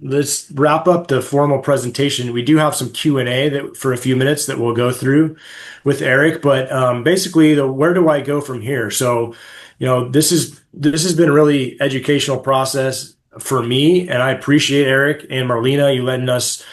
let's wrap up the formal presentation. We do have some Q&A that for a few minutes that we'll go through with Eric, but basically, where do I go from here? So, this has been a really educational process for me, and I appreciate Eric and Marlena you letting us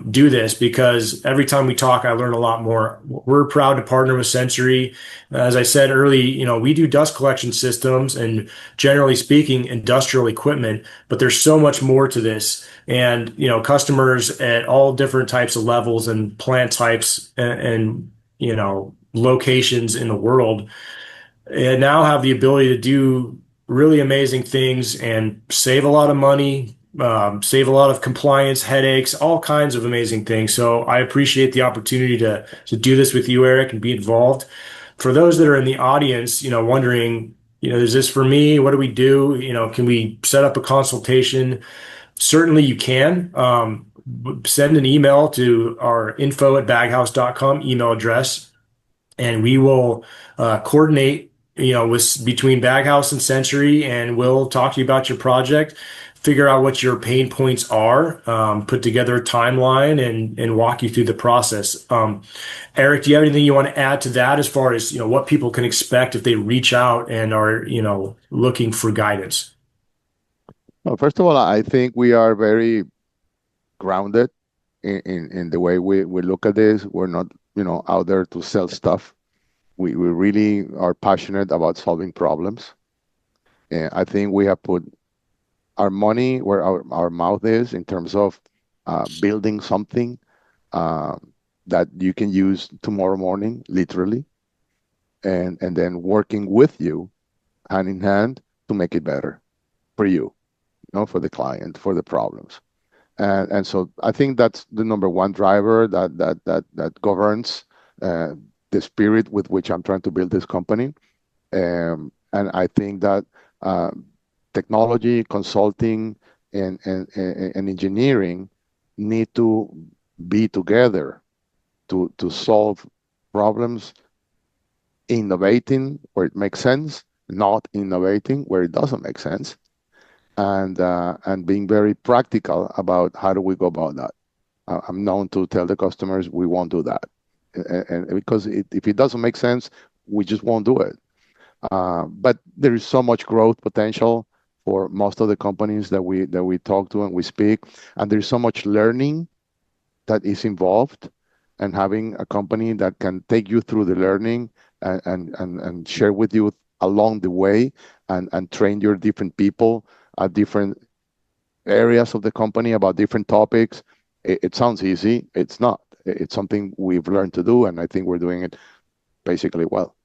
do this because every time we talk, I learn a lot more. We're proud to partner with Sensory. As I said early, we do dust collection systems and generally speaking, industrial equipment, but there's so much more to this. And, customers at all different types of levels and plant types and locations in the world now have the ability to do really amazing things and save a lot of money, save a lot of compliance headaches, all kinds of amazing things. So I appreciate the opportunity to do this with you, Eric, and be involved. For those that are in the audience, wondering, is this for me? What do we do? Can we set up a consultation? Certainly you can. Send an email to our info@baghouse.com email address, and we will coordinate, with between Baghouse and Century, and we'll talk to you about your project, figure out what your pain points are, put together a timeline, and walk you through the process. Eric, do you have anything you want to add to that as far as what people can expect if they reach out and are looking for guidance? Well, first of all, I think we are very grounded in the way we look at this. We're not, out there to sell stuff. We really are passionate about solving problems. And I think we have put our money where our mouth is in terms of building something that you can use tomorrow morning, literally, and then working with you hand in hand to make it better for you, for the client, for the problems. And so I think that's the number one driver that governs the spirit with which I'm trying to build this company. And I think that technology, consulting, and engineering need to be together to solve problems, innovating where it makes sense, not innovating where it doesn't make sense, and being very practical about how do we go about that. I'm known to tell the customers we won't do that, and because if it doesn't make sense, we just won't do it. But there is so much growth potential for most of the companies that we talk to and we speak, and there's so much learning that is involved, and having a company that can take you through the learning and share with you along the way and train your different people at different areas of the company about different topics. It sounds easy. It's not. It's something we've learned to do, and I think we're doing it basically well.